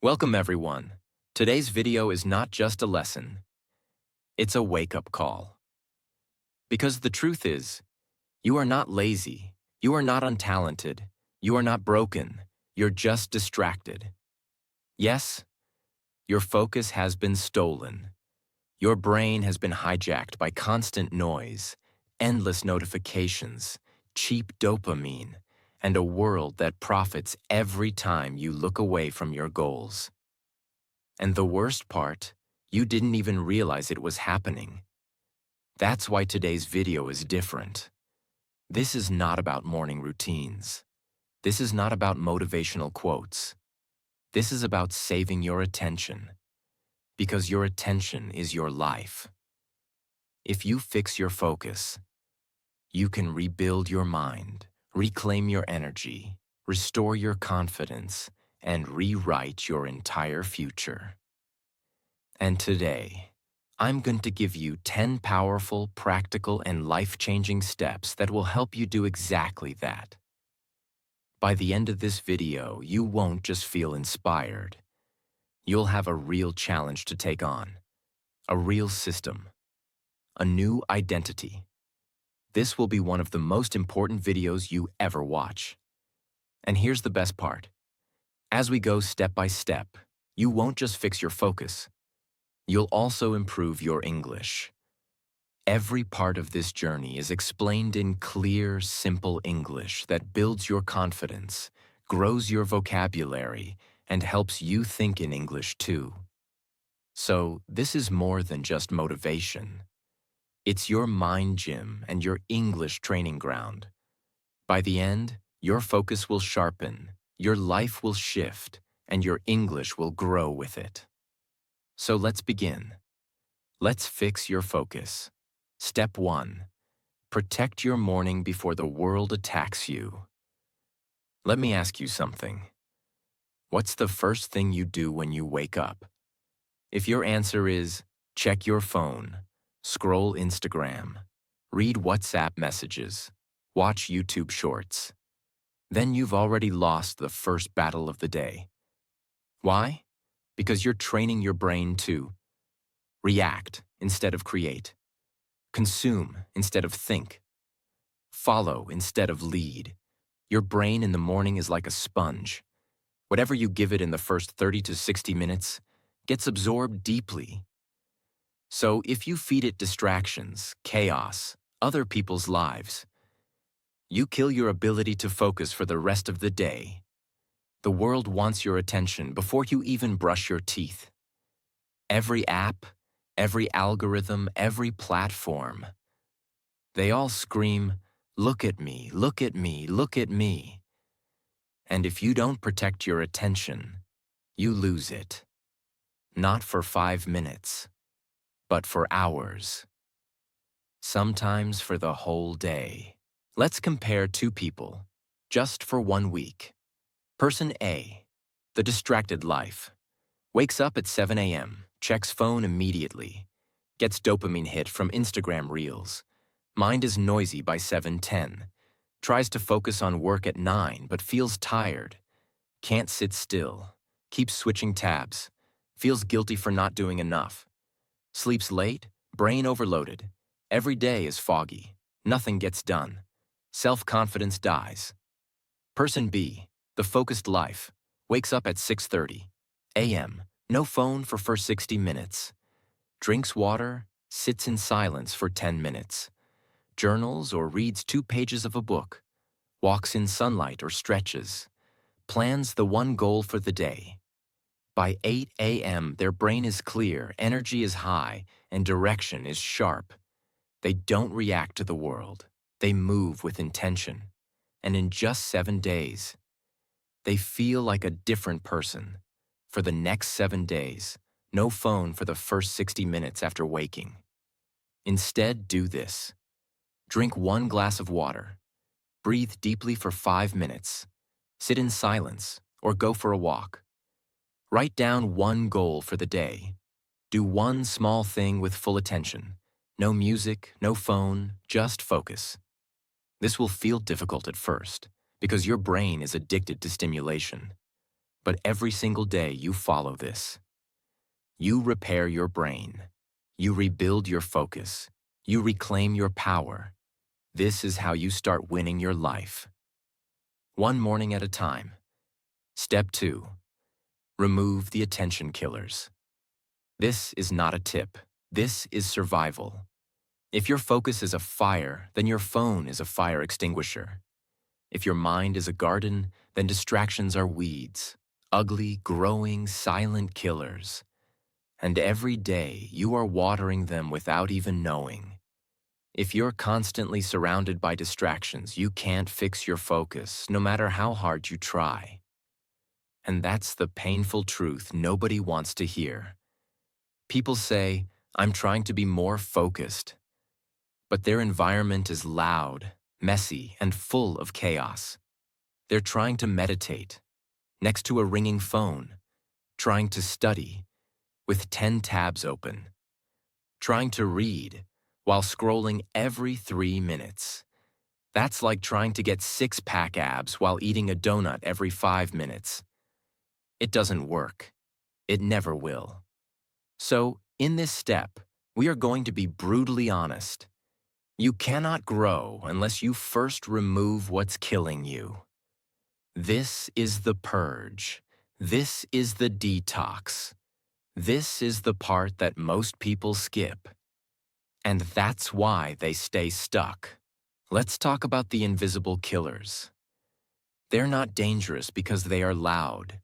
Welcome everyone. Today's video is not just a lesson, it's a wake-up call. Because the truth is, you are not lazy, you are not untalented, you are not broken, you're just distracted. Yes, your focus has been stolen. Your brain has been hijacked by constant noise, endless notifications, cheap dopamine, and a world that profits every time you look away from your goals. And the worst part, you didn't even realize it was happening. That's why today's video is different. This is not about morning routines. This is not about motivational quotes. This is about saving your attention. Because your attention is your life. If you fix your focus, you can rebuild your mind, reclaim your energy, restore your confidence, and rewrite your entire future. And today, I'm going to give you 10 powerful, practical, and life-changing steps that will help you do exactly that. By the end of this video, you won't just feel inspired. You'll have a real challenge to take on, a real system, a new identity. This will be one of the most important videos you ever watch. And here's the best part. As we go step by step, you won't just fix your focus. You'll also improve your English. Every part of this journey is explained in clear, simple English that builds your confidence, grows your vocabulary, and helps you think in English too. So, this is more than just motivation. It's your mind gym and your English training ground. By the end, your focus will sharpen, your life will shift, and your English will grow with it. So let's begin. Let's fix your focus. Step 1. Protect your morning before the world attacks you. Let me ask you something. What's the first thing you do when you wake up? If your answer is, check your phone, scroll Instagram, read WhatsApp messages, watch YouTube shorts, then you've already lost the first battle of the day. Why? Because you're training your brain to react instead of create, consume instead of think, follow instead of lead. Your brain in the morning is like a sponge. Whatever you give it in the first 30 to 60 minutes gets absorbed deeply. So if you feed it distractions, chaos, other people's lives, you kill your ability to focus for the rest of the day. The world wants your attention before you even brush your teeth. Every app, every algorithm, every platform, they all scream, "Look at me, look at me, look at me." And if you don't protect your attention, you lose it. Not for 5 minutes, but for hours. Sometimes for the whole day. Let's compare two people, just for 1 week. Person A, the distracted life, wakes up at 7 a.m., checks phone immediately, gets dopamine hit from Instagram reels. Mind is noisy by 7:10, tries to focus on work at 9 but feels tired, can't sit still, keeps switching tabs, feels guilty for not doing enough, sleeps late, brain overloaded, every day is foggy, nothing gets done, self-confidence dies. Person B, the focused life, wakes up at 6:30 a.m., no phone for first 60 minutes, drinks water, sits in silence for 10 minutes, journals or reads 2 pages of a book, walks in sunlight or stretches, plans the one goal for the day. By 8 a.m., their brain is clear, energy is high, and direction is sharp. They don't react to the world. They move with intention. And in just 7 days, they feel like a different person. For the next 7 days, no phone for the first 60 minutes after waking. Instead, do this. Drink 1 glass of water. Breathe deeply for 5 minutes. Sit in silence or go for a walk. Write down one goal for the day. Do one small thing with full attention. No music, no phone, just focus. This will feel difficult at first because your brain is addicted to stimulation. But every single day you follow this. You repair your brain. You rebuild your focus. You reclaim your power. This is how you start winning your life. One morning at a time. Step 2. Remove the attention killers. This is not a tip. This is survival. If your focus is a fire, then your phone is a fire extinguisher. If your mind is a garden, then distractions are weeds, ugly, growing, silent killers. And every day you are watering them without even knowing. If you're constantly surrounded by distractions, you can't fix your focus, no matter how hard you try. And that's the painful truth nobody wants to hear. People say, "I'm trying to be more focused." But their environment is loud, messy, and full of chaos. They're trying to meditate, next to a ringing phone, trying to study, with 10 tabs open, trying to read, while scrolling every 3 minutes. That's like trying to get six-pack abs while eating a donut every 5 minutes. It doesn't work. It never will. So, in this step, we are going to be brutally honest. You cannot grow unless you first remove what's killing you. This is the purge. This is the detox. This is the part that most people skip. And that's why they stay stuck. Let's talk about the invisible killers. They're not dangerous because they are loud.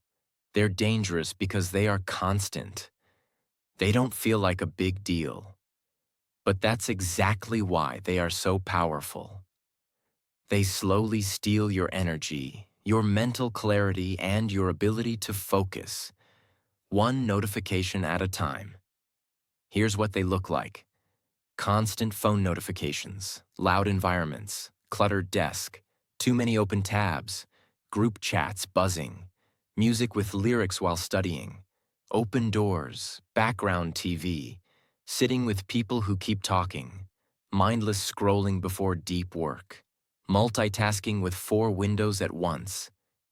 They're dangerous because they are constant. They don't feel like a big deal. But that's exactly why they are so powerful. They slowly steal your energy, your mental clarity, and your ability to focus, one notification at a time. Here's what they look like. Constant phone notifications, loud environments, cluttered desk, too many open tabs, group chats buzzing, music with lyrics while studying, open doors, background TV, sitting with people who keep talking, mindless scrolling before deep work, multitasking with 4 windows at once,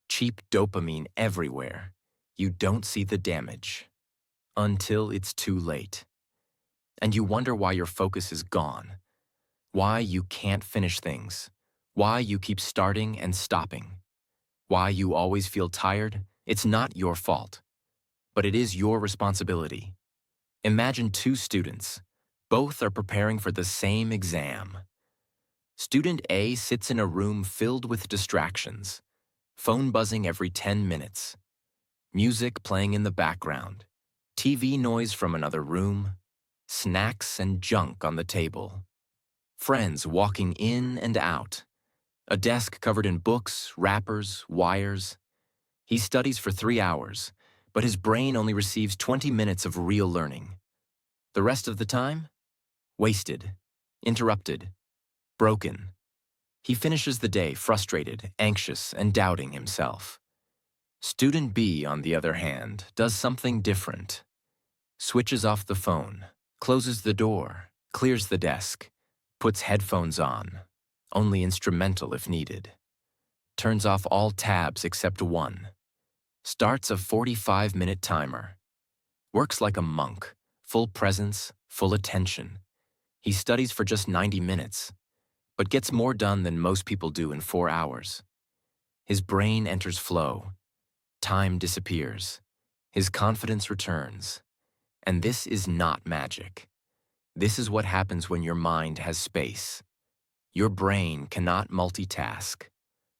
cheap dopamine everywhere. You don't see the damage until it's too late. And you wonder why your focus is gone, why you can't finish things, why you keep starting and stopping, why you always feel tired. It's not your fault, but it is your responsibility. Imagine 2 students. Both are preparing for the same exam. Student A sits in a room filled with distractions, phone buzzing every 10 minutes, music playing in the background, TV noise from another room, snacks and junk on the table, friends walking in and out, a desk covered in books, wrappers, wires. He studies for 3 hours, but his brain only receives 20 minutes of real learning. The rest of the time? Wasted, interrupted, broken. He finishes the day frustrated, anxious, and doubting himself. Student B, on the other hand, does something different. Switches off the phone, closes the door, clears the desk, puts headphones on, only instrumental if needed, turns off all tabs except one, starts a 45-minute timer, works like a monk, full presence, full attention. He studies for just 90 minutes, but gets more done than most people do in 4 hours. His brain enters flow, time disappears, his confidence returns. And this is not magic. This is what happens when your mind has space. Your brain cannot multitask.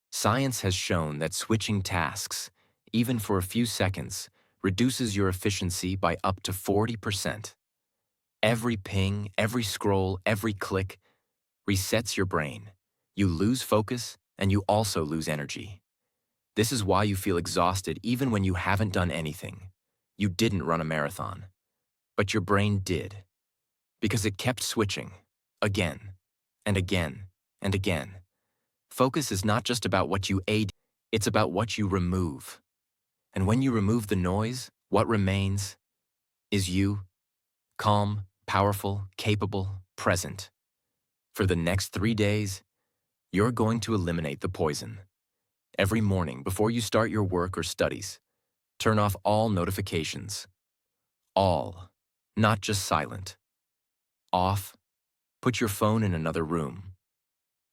Science has shown that switching tasks, even for a few seconds, reduces your efficiency by up to 40%. Every ping, every scroll, every click resets your brain. You lose focus, and you also lose energy. This is why you feel exhausted even when you haven't done anything. You didn't run a marathon. But your brain did, because it kept switching, again, and again, and again. Focus is not just about what you aid, it's about what you remove. And when you remove the noise, what remains is you, calm, powerful, capable, present. For the next 3 days, you're going to eliminate the poison. Every morning before you start your work or studies, Turn off all notifications. All, not just silent. Off. Put your phone in another room.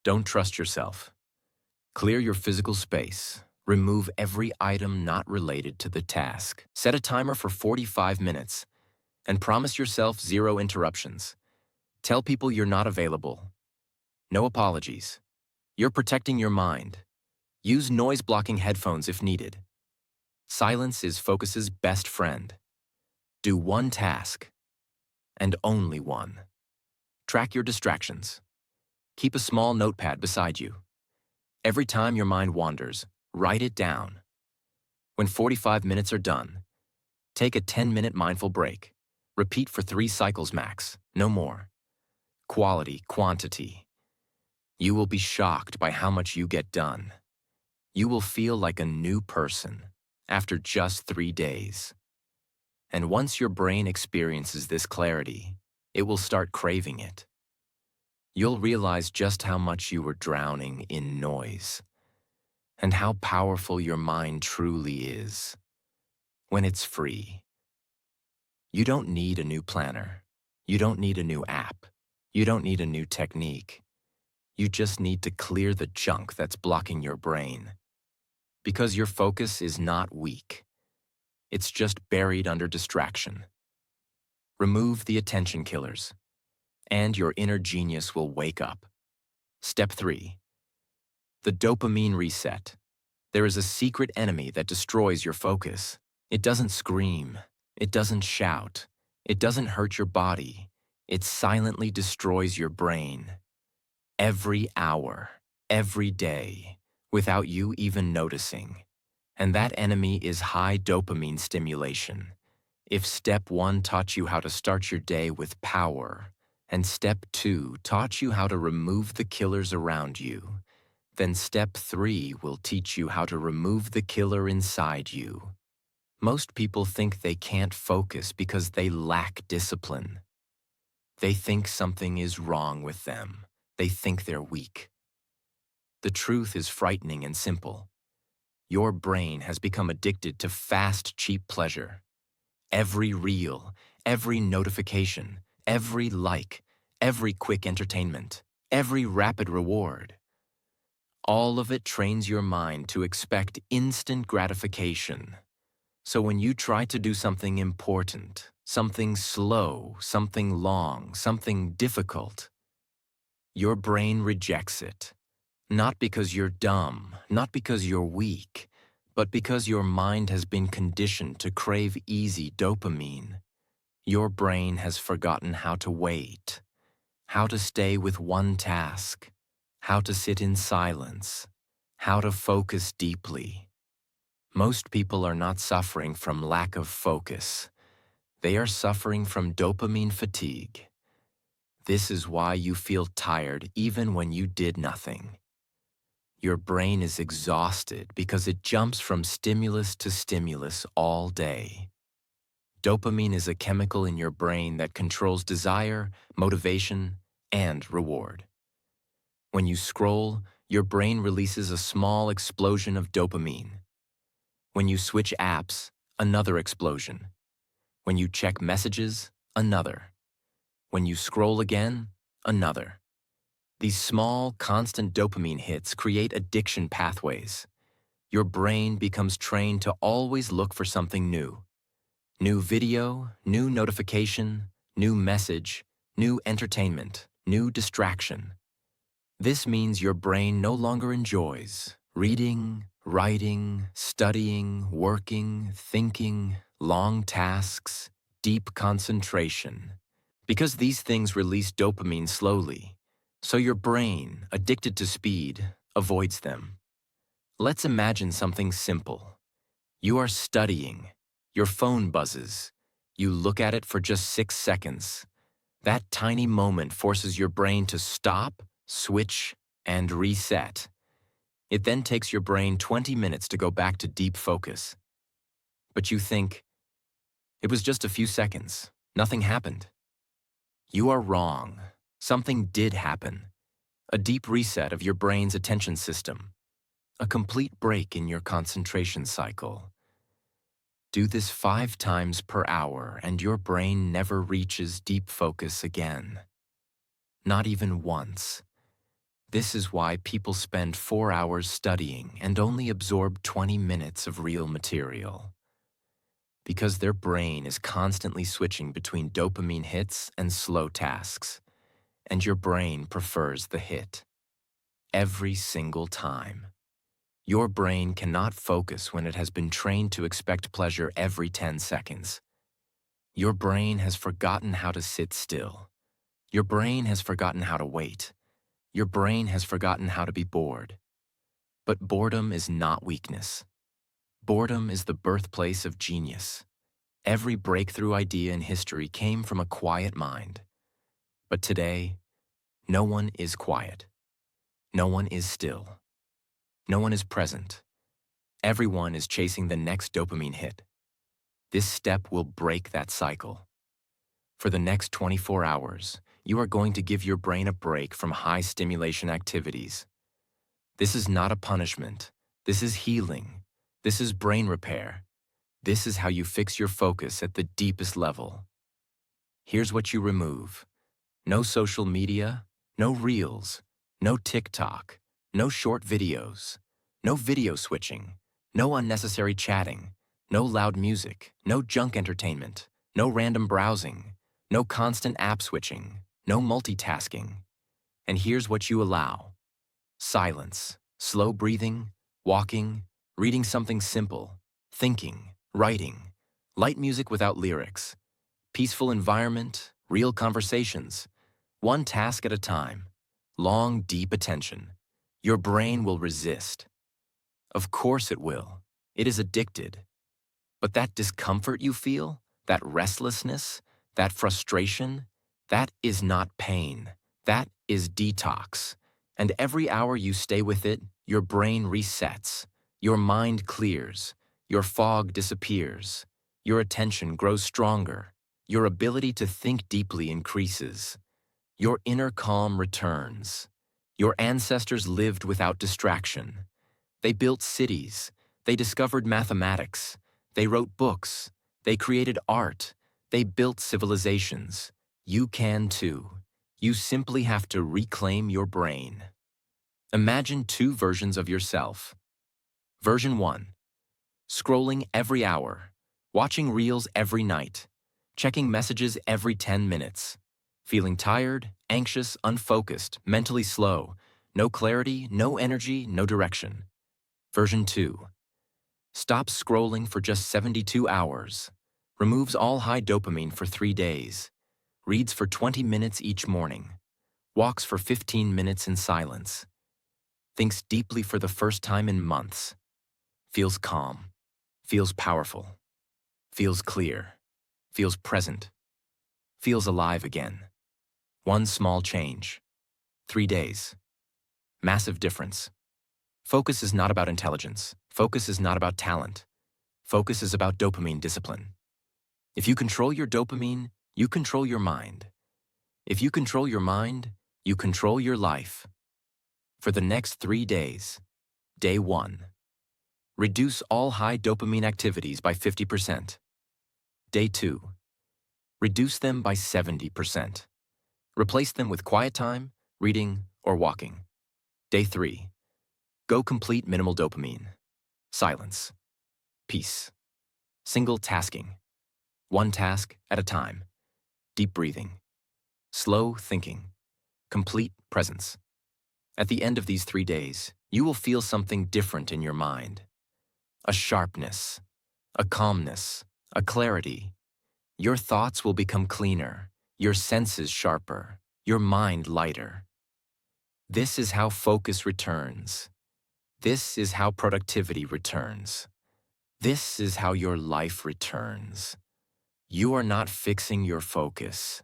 Don't trust yourself. Clear your physical space. Remove every item not related to the task. Set a timer for 45 minutes and promise yourself 0 interruptions. Tell people you're not available. No apologies. You're protecting your mind. Use noise-blocking headphones if needed. Silence is focus's best friend. Do one task, and only one. Track your distractions. Keep a small notepad beside you. Every time your mind wanders, write it down. When 45 minutes are done, take a 10-minute mindful break. Repeat for 3 cycles max, no more. Quality, quantity. You will be shocked by how much you get done. You will feel like a new person after just 3 days. And once your brain experiences this clarity, it will start craving it. You'll realize just how much you were drowning in noise and how powerful your mind truly is when it's free. You don't need a new planner. You don't need a new app. You don't need a new technique. You just need to clear the junk that's blocking your brain. Because your focus is not weak. It's just buried under distraction. Remove the attention killers, and your inner genius will wake up. Step 3. The dopamine reset. There is a secret enemy that destroys your focus. It doesn't scream. It doesn't shout. It doesn't hurt your body. It silently destroys your brain. Every hour, every day, without you even noticing. And that enemy is high dopamine stimulation. If step 1 taught you how to start your day with power, and step 2 taught you how to remove the killers around you, then step 3 will teach you how to remove the killer inside you. Most people think they can't focus because they lack discipline. They think something is wrong with them. They think they're weak. The truth is frightening and simple. Your brain has become addicted to fast, cheap pleasure. Every reel, every notification, every like, every quick entertainment, every rapid reward. All of it trains your mind to expect instant gratification. So when you try to do something important, something slow, something long, something difficult, your brain rejects it. Not because you're dumb, not because you're weak, but because your mind has been conditioned to crave easy dopamine. Your brain has forgotten how to wait, how to stay with one task, how to sit in silence, how to focus deeply. Most people are not suffering from lack of focus. They are suffering from dopamine fatigue. This is why you feel tired even when you did nothing. Your brain is exhausted because it jumps from stimulus to stimulus all day. Dopamine is a chemical in your brain that controls desire, motivation, and reward. When you scroll, your brain releases a small explosion of dopamine. When you switch apps, another explosion. When you check messages, another. When you scroll again, another. These small, constant dopamine hits create addiction pathways. Your brain becomes trained to always look for something new. New video, new notification, new message, new entertainment, new distraction. This means your brain no longer enjoys reading, writing, studying, working, thinking, long tasks, deep concentration. Because these things release dopamine slowly, so your brain, addicted to speed, avoids them. Let's imagine something simple. You are studying. Your phone buzzes. You look at it for just 6 seconds. That tiny moment forces your brain to stop, switch, and reset. It then takes your brain 20 minutes to go back to deep focus. But you think, it was just a few seconds. Nothing happened. You are wrong. Something did happen. A deep reset of your brain's attention system. A complete break in your concentration cycle. Do this 5 times per hour and your brain never reaches deep focus again. Not even once. This is why people spend 4 hours studying and only absorb 20 minutes of real material. Because their brain is constantly switching between dopamine hits and slow tasks, and your brain prefers the hit. Every single time. Your brain cannot focus when it has been trained to expect pleasure every 10 seconds. Your brain has forgotten how to sit still. Your brain has forgotten how to wait. Your brain has forgotten how to be bored. But boredom is not weakness. Boredom is the birthplace of genius. Every breakthrough idea in history came from a quiet mind. But today, no one is quiet. No one is still. No one is present. Everyone is chasing the next dopamine hit. This step will break that cycle. For the next 24 hours, you are going to give your brain a break from high-stimulation activities. This is not a punishment. This is healing. This is brain repair. This is how you fix your focus at the deepest level. Here's what you remove. No social media, no reels, no TikTok, no short videos, no video switching, no unnecessary chatting, no loud music, no junk entertainment, no random browsing, no constant app switching, no multitasking. And here's what you allow. Silence, slow breathing, walking, reading something simple, thinking, writing, light music without lyrics, peaceful environment, real conversations, one task at a time, long, deep attention. Your brain will resist. Of course it will. It is addicted. But that discomfort you feel, that restlessness, that frustration, that is not pain. That is detox. And every hour you stay with it, your brain resets. Your mind clears. Your fog disappears. Your attention grows stronger. Your ability to think deeply increases. Your inner calm returns. Your ancestors lived without distraction. They built cities. They discovered mathematics. They wrote books. They created art. They built civilizations. You can too. You simply have to reclaim your brain. Imagine 2 versions of yourself. Version 1. Scrolling every hour. Watching reels every night. Checking messages every 10 minutes. Feeling tired, anxious, unfocused, mentally slow. No clarity, no energy, no direction. Version 2. Stops scrolling for just 72 hours. Removes all high dopamine for 3 days. Reads for 20 minutes each morning. Walks for 15 minutes in silence. Thinks deeply for the first time in months. Feels calm. Feels powerful. Feels clear. Feels present. Feels alive again. One small change. 3 days. Massive difference. Focus is not about intelligence. Focus is not about talent. Focus is about dopamine discipline. If you control your dopamine, you control your mind. If you control your mind, you control your life. For the next 3 days. Day 1. Reduce all high dopamine activities by 50%. Day 2. Reduce them by 70%. Replace them with quiet time, reading, or walking. Day 3. Go complete minimal dopamine. Silence. Peace. Single tasking. One task at a time. Deep breathing. Slow thinking. Complete presence. At the end of these 3 days, you will feel something different in your mind. A sharpness, a calmness, a clarity. Your thoughts will become cleaner, your senses sharper, your mind lighter. This is how focus returns. This is how productivity returns. This is how your life returns. You are not fixing your focus.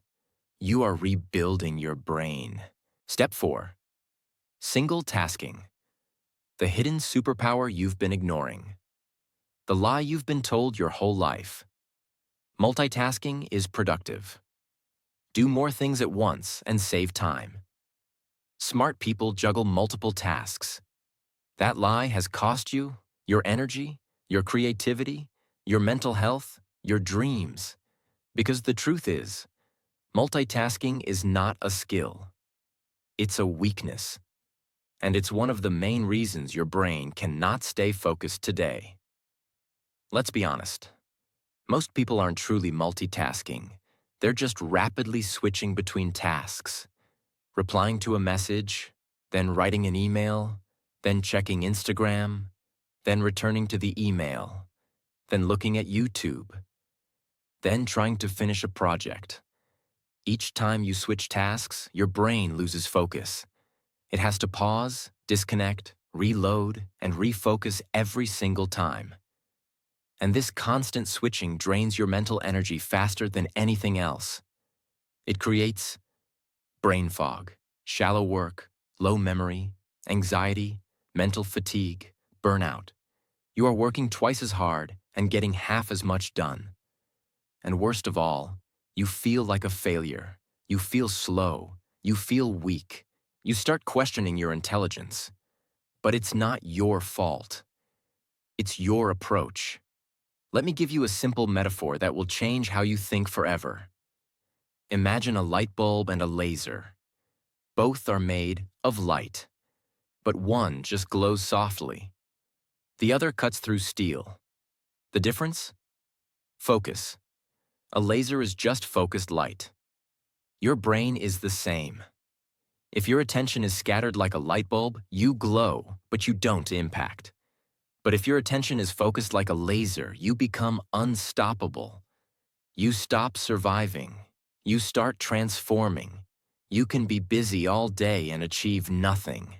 You are rebuilding your brain. Step 4. Single tasking. The hidden superpower you've been ignoring. The lie you've been told your whole life. Multitasking is productive. Do more things at once and save time. Smart people juggle multiple tasks. That lie has cost you your energy, your creativity, your mental health, your dreams. Because the truth is, multitasking is not a skill. It's a weakness. And it's one of the main reasons your brain cannot stay focused today. Let's be honest. Most people aren't truly multitasking. They're just rapidly switching between tasks, replying to a message, then writing an email, then checking Instagram, then returning to the email, then looking at YouTube, then trying to finish a project. Each time you switch tasks, your brain loses focus. It has to pause, disconnect, reload, and refocus every single time. And this constant switching drains your mental energy faster than anything else. It creates brain fog, shallow work, low memory, anxiety, mental fatigue, burnout. You are working twice as hard and getting half as much done. And worst of all, you feel like a failure. You feel slow. You feel weak. You start questioning your intelligence. But it's not your fault. It's your approach. Let me give you a simple metaphor that will change how you think forever. Imagine a light bulb and a laser. Both are made of light, but one just glows softly. The other cuts through steel. The difference? Focus. A laser is just focused light. Your brain is the same. If your attention is scattered like a light bulb, you glow, but you don't impact. But if your attention is focused like a laser, you become unstoppable. You stop surviving. You start transforming. You can be busy all day and achieve nothing.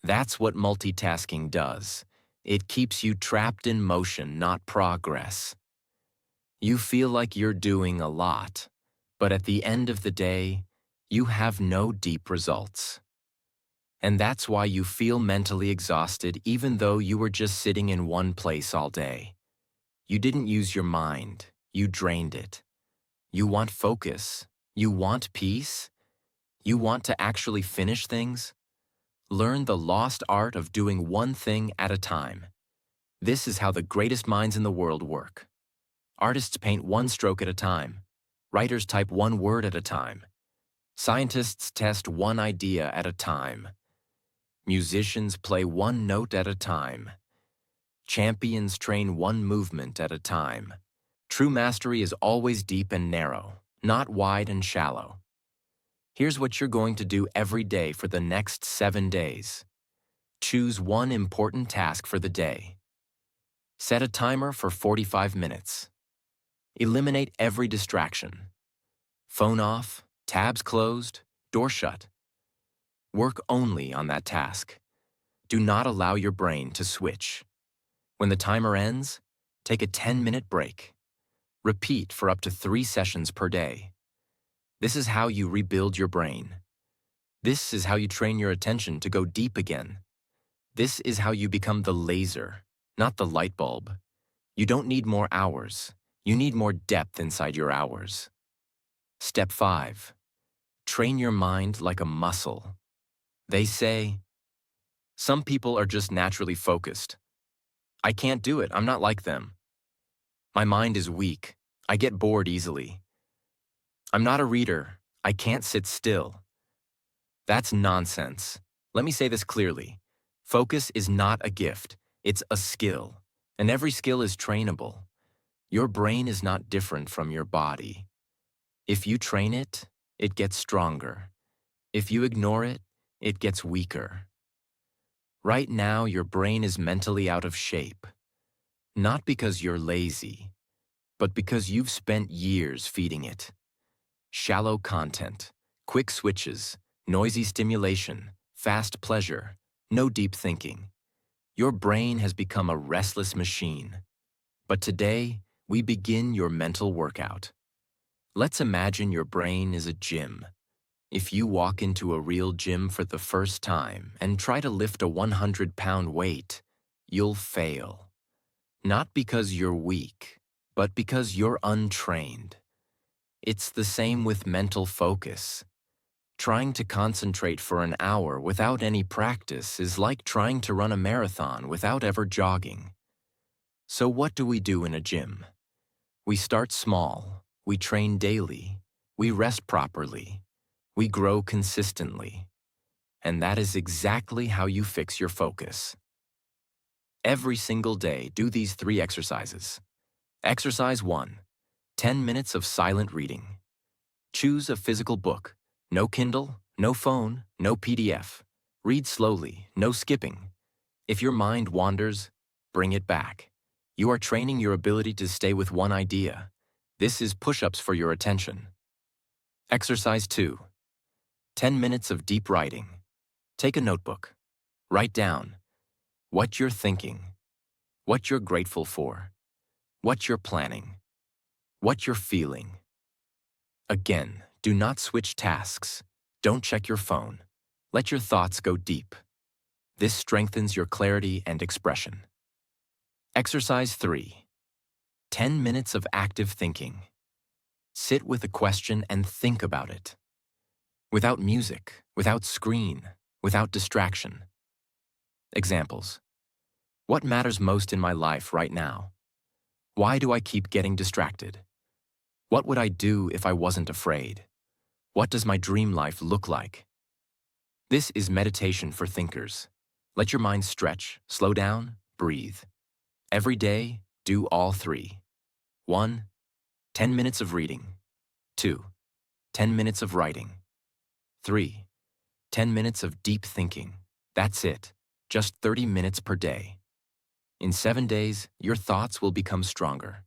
That's what multitasking does. It keeps you trapped in motion, not progress. You feel like you're doing a lot, but at the end of the day, you have no deep results. And that's why you feel mentally exhausted even though you were just sitting in one place all day. You didn't use your mind, you drained it. You want focus, you want peace, you want to actually finish things. Learn the lost art of doing one thing at a time. This is how the greatest minds in the world work. Artists paint one stroke at a time. Writers type one word at a time. Scientists test one idea at a time. Musicians play one note at a time. Champions train one movement at a time. True mastery is always deep and narrow, not wide and shallow. Here's what you're going to do every day for the next 7 days. Choose one important task for the day. Set a timer for 45 minutes. Eliminate every distraction. Phone off, tabs closed, door shut. Work only on that task. Do not allow your brain to switch. When the timer ends, take a 10-minute break. Repeat for up to 3 sessions per day. This is how you rebuild your brain. This is how you train your attention to go deep again. This is how you become the laser, not the light bulb. You don't need more hours. You need more depth inside your hours. Step 5. Train your mind like a muscle. They say, some people are just naturally focused. I can't do it. I'm not like them. My mind is weak. I get bored easily. I'm not a reader. I can't sit still. That's nonsense. Let me say this clearly. Focus is not a gift. It's a skill. And every skill is trainable. Your brain is not different from your body. If you train it, it gets stronger. If you ignore it, it gets weaker. Right now, your brain is mentally out of shape. Not because you're lazy, but because you've spent years feeding it. Shallow content, quick switches, noisy stimulation, fast pleasure, no deep thinking. Your brain has become a restless machine. But today, we begin your mental workout. Let's imagine your brain is a gym. If you walk into a real gym for the first time and try to lift a 100-pound weight, you'll fail. Not because you're weak, but because you're untrained. It's the same with mental focus. Trying to concentrate for an hour without any practice is like trying to run a marathon without ever jogging. So what do we do in a gym? We start small, we train daily, we rest properly, we grow consistently. And that is exactly how you fix your focus. Every single day, do these 3 exercises. Exercise 1, 10 minutes of silent reading. Choose a physical book. No Kindle, no phone, no PDF. Read slowly, no skipping. If your mind wanders, bring it back. You are training your ability to stay with one idea. This is push-ups for your attention. Exercise 2, 10 minutes of deep writing. Take a notebook. Write down what you're thinking, what you're grateful for, what you're planning, what you're feeling. Again, do not switch tasks. Don't check your phone. Let your thoughts go deep. This strengthens your clarity and expression. Exercise 3, 10 minutes of active thinking. Sit with a question and think about it. Without music, without screen, without distraction. Examples. What matters most in my life right now? Why do I keep getting distracted? What would I do if I wasn't afraid? What does my dream life look like? This is meditation for thinkers. Let your mind stretch, slow down, breathe. Every day, do all 3. 1, 10 minutes of reading. 2, 10 minutes of writing. 3, 10 minutes of deep thinking. That's it, just 30 minutes per day. In 7 days, your thoughts will become stronger.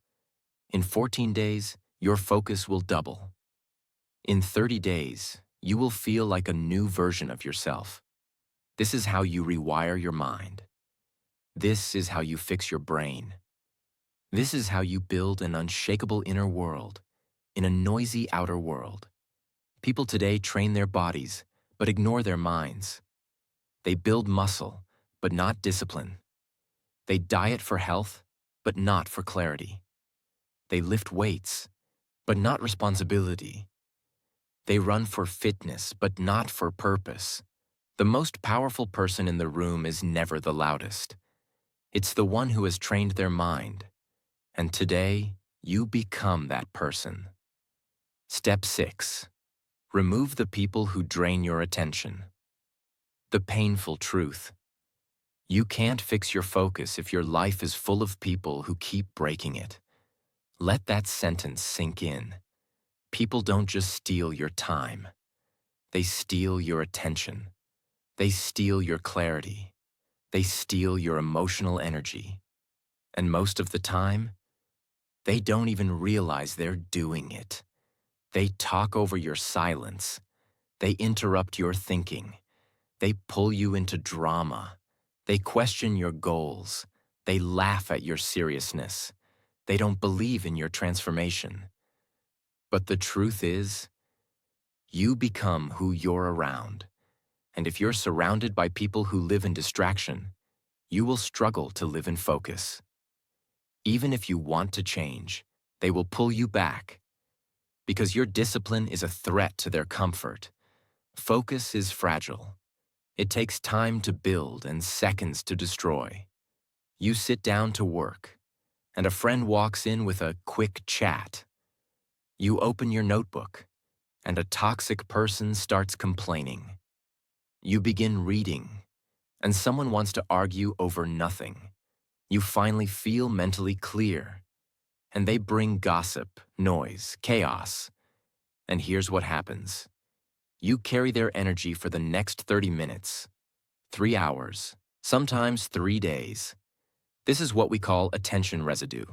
In 14 days, your focus will double. In 30 days, you will feel like a new version of yourself. This is how you rewire your mind. This is how you fix your brain. This is how you build an unshakable inner world in a noisy outer world. People today train their bodies, but ignore their minds. They build muscle, but not discipline. They diet for health, but not for clarity. They lift weights, but not responsibility. They run for fitness, but not for purpose. The most powerful person in the room is never the loudest. It's the one who has trained their mind. And today, you become that person. Step 6. Remove the people who drain your attention. The painful truth. You can't fix your focus if your life is full of people who keep breaking it. Let that sentence sink in. People don't just steal your time. They steal your attention. They steal your clarity. They steal your emotional energy. And most of the time, they don't even realize they're doing it. They talk over your silence. They interrupt your thinking. They pull you into drama. They question your goals. They laugh at your seriousness. They don't believe in your transformation. But the truth is, you become who you're around. And if you're surrounded by people who live in distraction, you will struggle to live in focus. Even if you want to change, they will pull you back. Because your discipline is a threat to their comfort. Focus is fragile. It takes time to build and seconds to destroy. You sit down to work, and a friend walks in with a quick chat. You open your notebook, and a toxic person starts complaining. You begin reading, and someone wants to argue over nothing. You finally feel mentally clear, and they bring gossip, noise, chaos. And here's what happens. You carry their energy for the next 30 minutes, 3 hours, sometimes 3 days. This is what we call attention residue.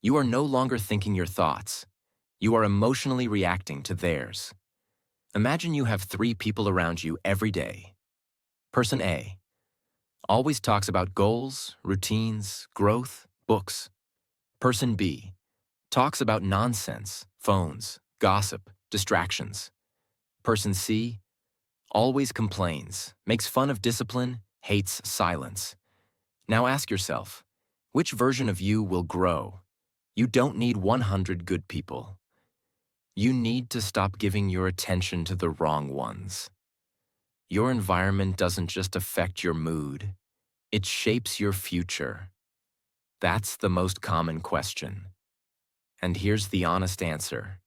You are no longer thinking your thoughts. You are emotionally reacting to theirs. Imagine you have 3 people around you every day. Person A always talks about goals, routines, growth, books. Person B talks about nonsense, phones, gossip, distractions. Person C always complains, makes fun of discipline, hates silence. Now ask yourself, which version of you will grow? You don't need 100 good people. You need to stop giving your attention to the wrong ones. Your environment doesn't just affect your mood, it shapes your future. That's the most common question. And here's the honest answer.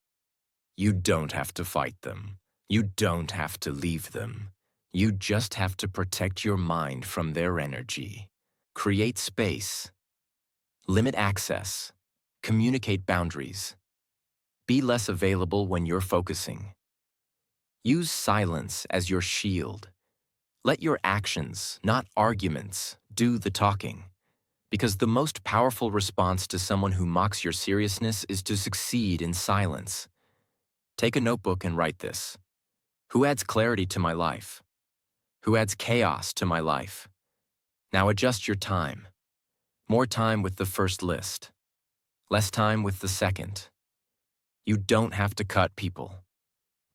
You don't have to fight them. You don't have to leave them. You just have to protect your mind from their energy. Create space. Limit access. Communicate boundaries. Be less available when you're focusing. Use silence as your shield. Let your actions, not arguments, do the talking. Because the most powerful response to someone who mocks your seriousness is to succeed in silence. Take a notebook and write this. Who adds clarity to my life? Who adds chaos to my life? Now adjust your time. More time with the first list. Less time with the second. You don't have to cut people.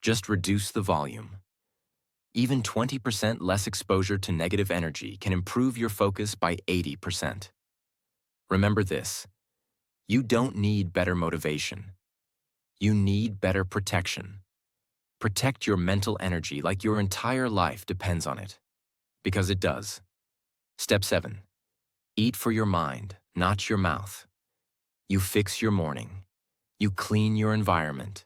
Just reduce the volume. Even 20% less exposure to negative energy can improve your focus by 80%. Remember this. You don't need better motivation. You need better protection. Protect your mental energy like your entire life depends on it. Because it does. Step 7. Eat for your mind, not your mouth. You fix your morning. You clean your environment.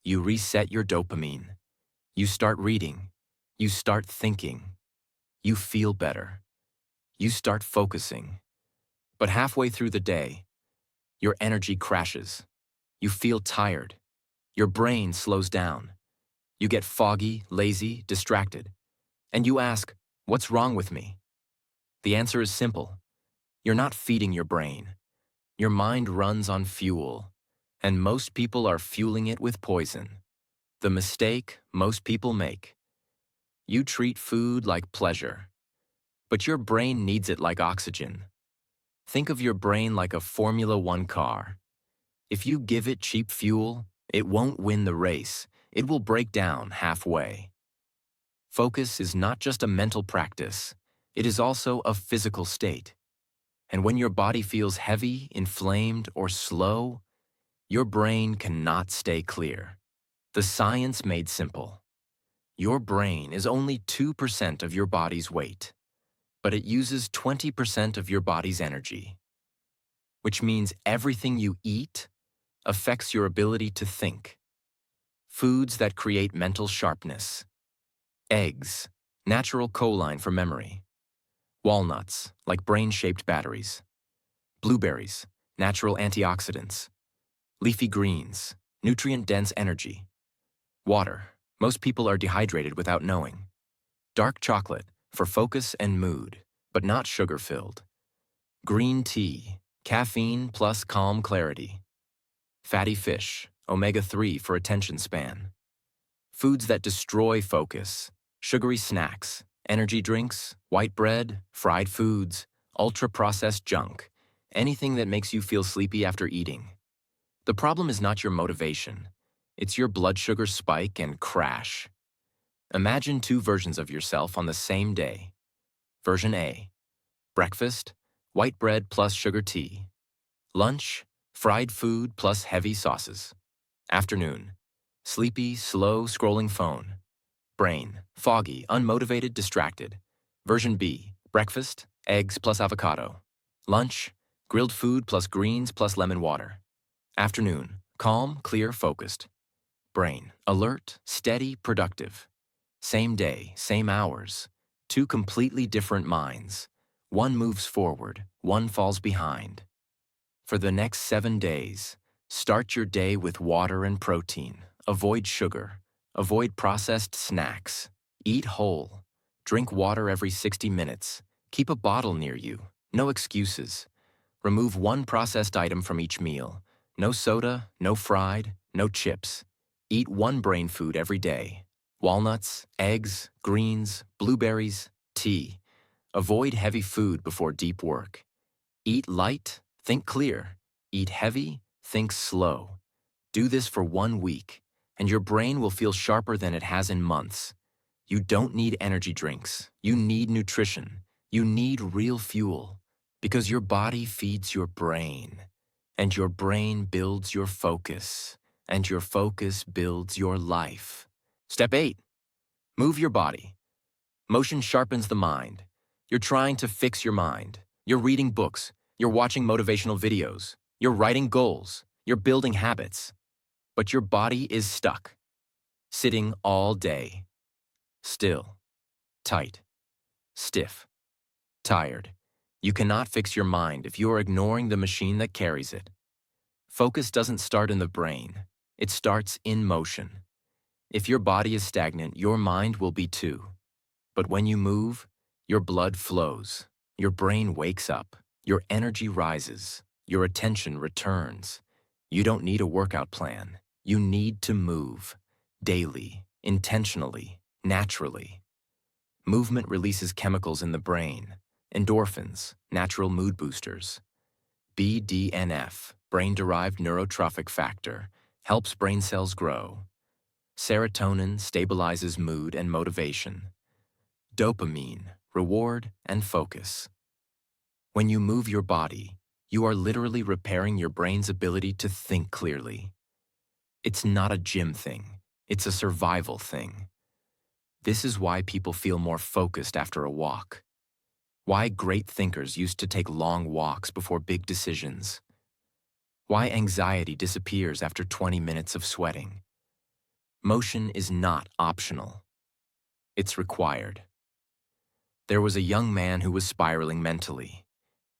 You reset your dopamine. You start reading. You start thinking. You feel better. You start focusing. But halfway through the day, your energy crashes. You feel tired. Your brain slows down. You get foggy, lazy, distracted. And you ask, what's wrong with me? The answer is simple. You're not feeding your brain. Your mind runs on fuel, and most people are fueling it with poison. The mistake most people make. You treat food like pleasure, but your brain needs it like oxygen. Think of your brain like a Formula One car. If you give it cheap fuel, it won't win the race. It will break down halfway. Focus is not just a mental practice. It is also a physical state. And when your body feels heavy, inflamed, or slow, your brain cannot stay clear. The science made simple. Your brain is only 2% of your body's weight, but it uses 20% of your body's energy, which means everything you eat affects your ability to think. Foods that create mental sharpness. Eggs, natural choline for memory. Walnuts, like brain-shaped batteries. Blueberries, natural antioxidants. Leafy greens, nutrient-dense energy. Water, most people are dehydrated without knowing. Dark chocolate, for focus and mood, but not sugar-filled. Green tea, caffeine plus calm clarity. Fatty fish, omega-3 for attention span. Foods that destroy focus, sugary snacks, energy drinks, white bread, fried foods, ultra-processed junk, anything that makes you feel sleepy after eating. The problem is not your motivation. It's your blood sugar spike and crash. Imagine two versions of yourself on the same day. Version A, breakfast, white bread plus sugar tea. Lunch, fried food plus heavy sauces. Afternoon, sleepy, slow scrolling phone. Brain, foggy, unmotivated, distracted. Version B, breakfast, eggs plus avocado. Lunch, grilled food plus greens plus lemon water. Afternoon, calm, clear, focused. Brain, alert, steady, productive. Same day, same hours. Two completely different minds. One moves forward, one falls behind. For the next 7 days, start your day with water and protein. Avoid sugar. Avoid processed snacks. Eat whole. Drink water every 60 minutes. Keep a bottle near you. No excuses. Remove one processed item from each meal. No soda, no fried, no chips. Eat one brain food every day. Walnuts, eggs, greens, blueberries, tea. Avoid heavy food before deep work. Eat light, think clear. Eat heavy, think slow. Do this for 1 week, and your brain will feel sharper than it has in months. You don't need energy drinks. You need nutrition. You need real fuel, because your body feeds your brain, and your brain builds your focus, and your focus builds your life. Step 8. Move your body. Motion sharpens the mind. You're trying to fix your mind. You're reading books. You're watching motivational videos. You're writing goals. You're building habits. But your body is stuck, sitting all day, still, tight, stiff, tired. You cannot fix your mind if you are ignoring the machine that carries it. Focus doesn't start in the brain. It starts in motion. If your body is stagnant, your mind will be too. But when you move, your blood flows, your brain wakes up, your energy rises, your attention returns. You don't need a workout plan. You need to move, daily, intentionally, naturally. Movement releases chemicals in the brain, endorphins, natural mood boosters. BDNF, brain-derived neurotrophic factor, helps brain cells grow. Serotonin stabilizes mood and motivation. Dopamine, reward and focus. When you move your body, you are literally repairing your brain's ability to think clearly. It's not a gym thing, it's a survival thing. This is why people feel more focused after a walk. Why great thinkers used to take long walks before big decisions. Why anxiety disappears after 20 minutes of sweating. Motion is not optional. It's required. There was a young man who was spiraling mentally.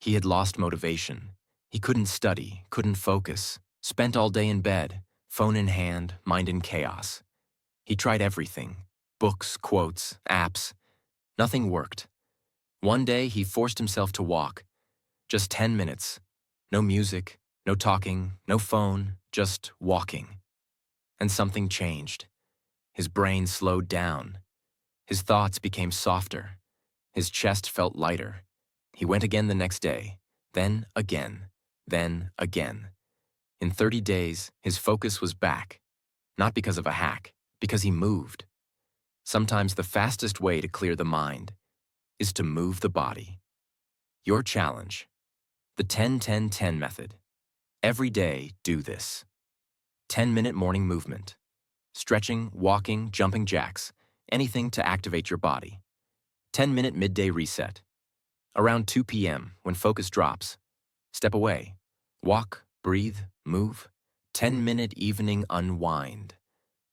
He had lost motivation. He couldn't study, couldn't focus, spent all day in bed, phone in hand, mind in chaos. He tried everything, books, quotes, apps. Nothing worked. One day he forced himself to walk. Just 10 minutes. No music, no talking, no phone, just walking. And something changed. His brain slowed down. His thoughts became softer. His chest felt lighter. He went again the next day, then again, then again. In 30 days, his focus was back. Not because of a hack, because he moved. Sometimes the fastest way to clear the mind is to move the body. Your challenge, the 10-10-10 method. Every day, do this. 10-minute morning movement. Stretching, walking, jumping jacks, anything to activate your body. 10-minute midday reset. Around 2 p.m., when focus drops, step away. Walk, breathe, move. 10-minute evening unwind.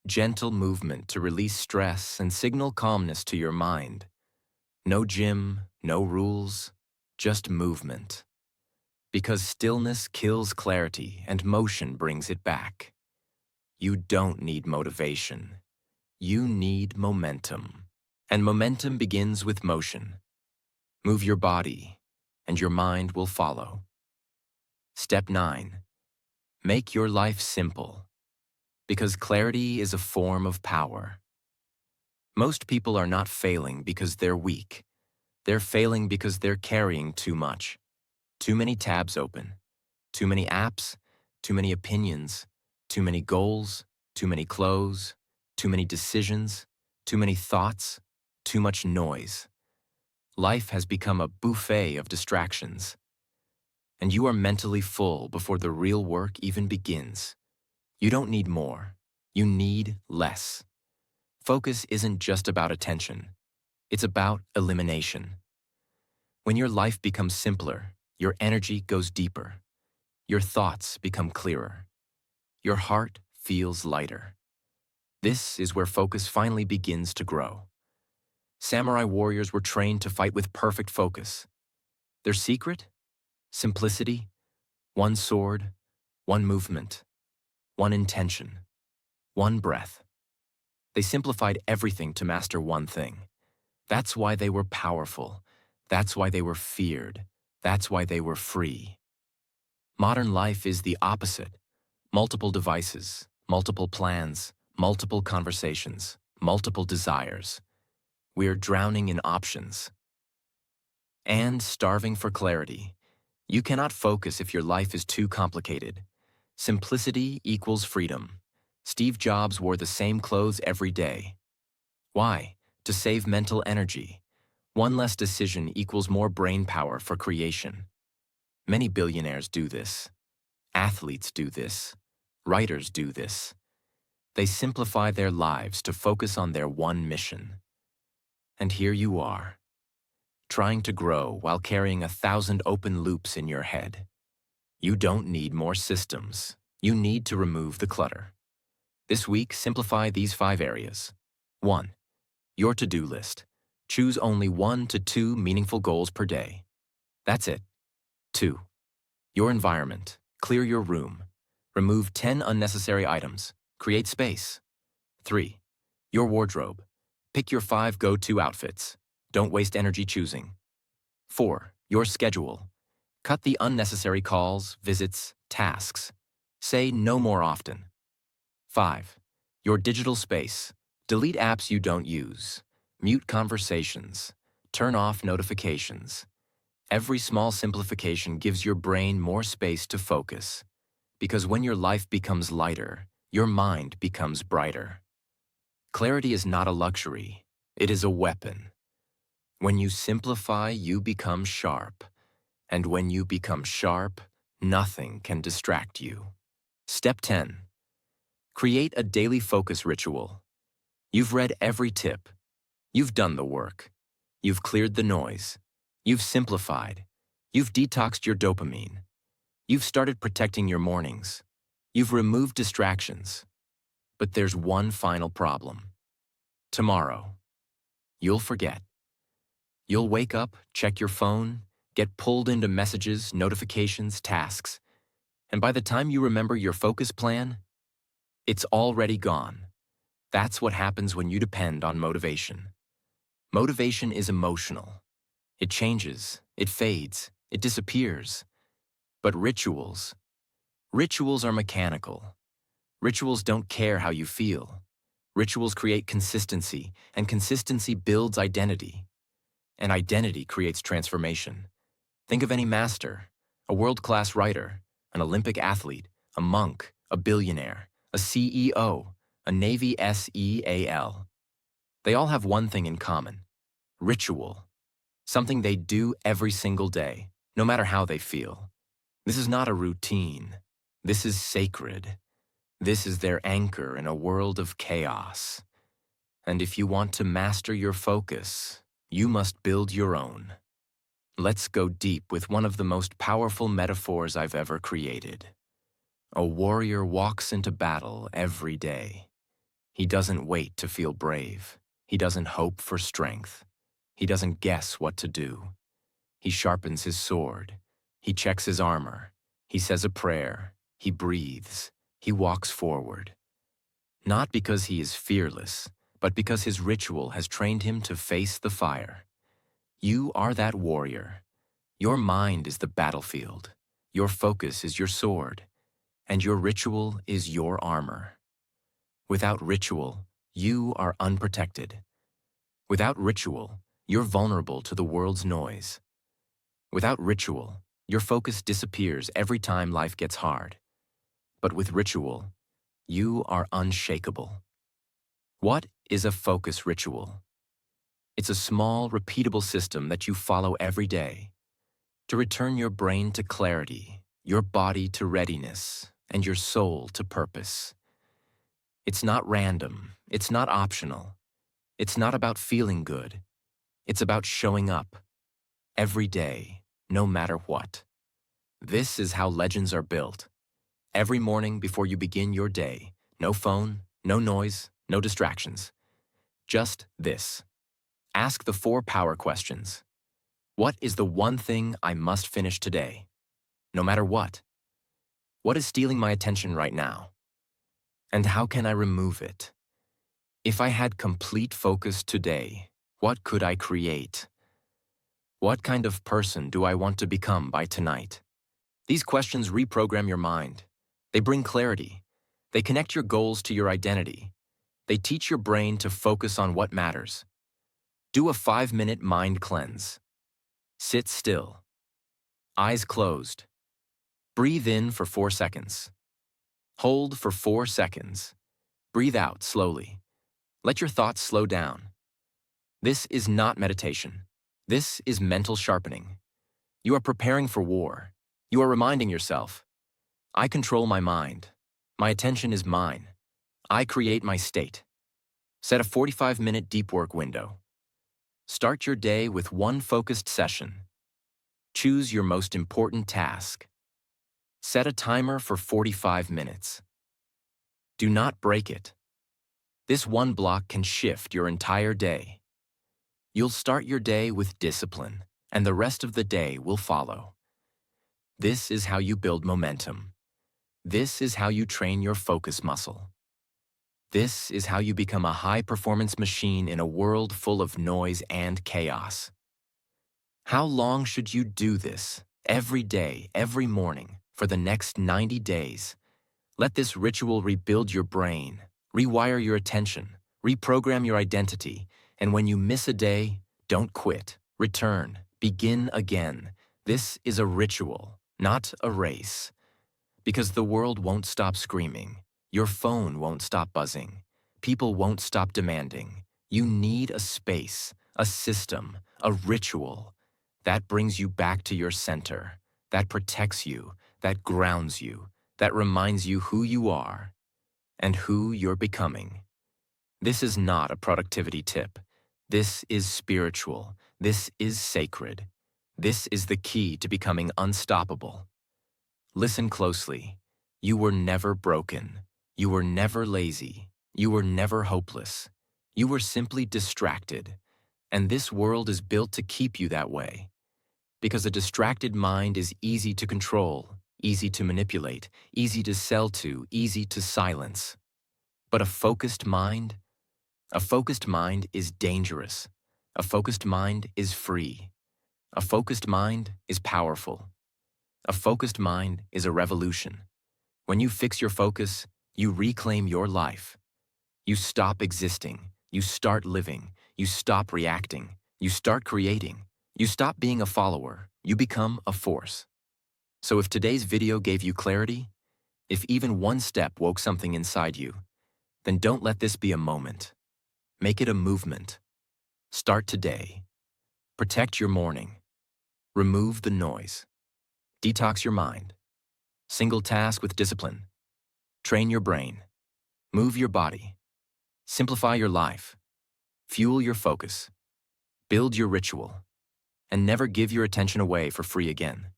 Gentle movement to release stress and signal calmness to your mind. No gym, no rules, just movement. Because stillness kills clarity and motion brings it back. You don't need motivation. You need momentum. And momentum begins with motion. Move your body, and your mind will follow. Step 9. Make your life simple. Because clarity is a form of power. Most people are not failing because they're weak. They're failing because they're carrying too much. Too many tabs open. Too many apps. Too many opinions. Too many goals. Too many clothes. Too many decisions. Too many thoughts. Too much noise. Life has become a buffet of distractions. And you are mentally full before the real work even begins. You don't need more. You need less. Focus isn't just about attention. It's about elimination. When your life becomes simpler, your energy goes deeper. Your thoughts become clearer. Your heart feels lighter. This is where focus finally begins to grow. Samurai warriors were trained to fight with perfect focus. Their secret? Simplicity. One sword, one movement, one intention, one breath. They simplified everything to master one thing. That's why they were powerful. That's why they were feared. That's why they were free. Modern life is the opposite. Multiple devices, multiple plans, multiple conversations, multiple desires. We're drowning in options. And starving for clarity. You cannot focus if your life is too complicated. Simplicity equals freedom. Steve Jobs wore the same clothes every day. Why? To save mental energy. One less decision equals more brain power for creation. Many billionaires do this. Athletes do this. Writers do this. They simplify their lives to focus on their one mission. And here you are. trying to grow while carrying 1,000 open loops in your head. You don't need more systems. You need to remove the clutter. This week, simplify these 5 areas. 1. Your to-do list. Choose only 1 to 2 meaningful goals per day. That's it. 2. Your environment. Clear your room. Remove 10 unnecessary items. Create space. 3. Your wardrobe. Pick your 5 go-to outfits. Don't waste energy choosing. 4. Your schedule. Cut the unnecessary calls, visits, tasks. Say no more often. 5. Your digital space. Delete apps you don't use. Mute conversations. Turn off notifications. Every small simplification gives your brain more space to focus. Because when your life becomes lighter, your mind becomes brighter. Clarity is not a luxury. It is a weapon. When you simplify, you become sharp. And when you become sharp, nothing can distract you. Step 10. Create a daily focus ritual. You've read every tip. You've done the work. You've cleared the noise. You've simplified. You've detoxed your dopamine. You've started protecting your mornings. You've removed distractions. But there's one final problem. Tomorrow, you'll forget. You'll wake up, check your phone, get pulled into messages, notifications, tasks, and by the time you remember your focus plan, it's already gone. That's what happens when you depend on motivation. Motivation is emotional. It changes, it fades, it disappears. But rituals are mechanical. Rituals don't care how you feel. Rituals create consistency, and consistency builds identity. And identity creates transformation. Think of any master, a world-class writer, an Olympic athlete, a monk, a billionaire, a CEO, a Navy SEAL. They all have one thing in common: ritual. Something they do every single day, no matter how they feel. This is not a routine. This is sacred. This is their anchor in a world of chaos. And if you want to master your focus, you must build your own. Let's go deep with one of the most powerful metaphors I've ever created. A warrior walks into battle every day. He doesn't wait to feel brave. He doesn't hope for strength. He doesn't guess what to do. He sharpens his sword. He checks his armor. He says a prayer. He breathes. He walks forward. Not because he is fearless, but because his ritual has trained him to face the fire. You are that warrior. Your mind is the battlefield. Your focus is your sword. And your ritual is your armor. Without ritual, you are unprotected. Without ritual, you're vulnerable to the world's noise. Without ritual, your focus disappears every time life gets hard. But with ritual, you are unshakable. What is a focus ritual? It's a small, repeatable system that you follow every day to return your brain to clarity, your body to readiness, and your soul to purpose. It's not random. It's not optional. It's not about feeling good. It's about showing up every day, no matter what. This is how legends are built. Every morning before you begin your day, no phone, no noise, no distractions. Just this. Ask the 4 power questions. What is the one thing I must finish today? No matter what. What is stealing my attention right now? And how can I remove it? If I had complete focus today, what could I create? What kind of person do I want to become by tonight? These questions reprogram your mind. They bring clarity. They connect your goals to your identity. They teach your brain to focus on what matters. Do a 5-minute mind cleanse. Sit still. Eyes closed. Breathe in for 4 seconds. Hold for 4 seconds. Breathe out slowly. Let your thoughts slow down. This is not meditation. This is mental sharpening. You are preparing for war. You are reminding yourself, I control my mind. My attention is mine. I create my state. Set a 45-minute deep work window. Start your day with one focused session. Choose your most important task. Set a timer for 45 minutes. Do not break it. This one block can shift your entire day. You'll start your day with discipline, and the rest of the day will follow. This is how you build momentum. This is how you train your focus muscle. This is how you become a high-performance machine in a world full of noise and chaos. How long should you do this? Every day, every morning, for the next 90 days. Let this ritual rebuild your brain, rewire your attention, reprogram your identity, and when you miss a day, don't quit. Return. Begin again. This is a ritual, not a race. Because the world won't stop screaming. Your phone won't stop buzzing. People won't stop demanding. You need a space, a system, a ritual. That brings you back to your center. That protects you. That grounds you. That reminds you who you are and who you're becoming. This is not a productivity tip. This is spiritual. This is sacred. This is the key to becoming unstoppable. Listen closely. You were never broken. You were never lazy. You were never hopeless. You were simply distracted. And this world is built to keep you that way. Because a distracted mind is easy to control, easy to manipulate, easy to sell to, easy to silence. But a focused mind is dangerous. A focused mind is free. A focused mind is powerful. A focused mind is a revolution. When you fix your focus, you reclaim your life. You stop existing. You start living. You stop reacting. You start creating. You stop being a follower. You become a force. So if today's video gave you clarity, if even one step woke something inside you, then don't let this be a moment. Make it a movement. Start today. Protect your morning. Remove the noise. Detox your mind. Single task with discipline. Train your brain. Move your body. Simplify your life. Fuel your focus. Build your ritual. And never give your attention away for free again.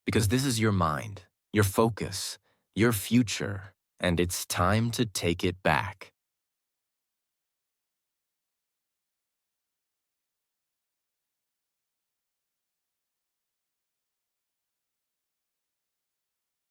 Because this is your mind, your focus, your future, and it's time to take it back.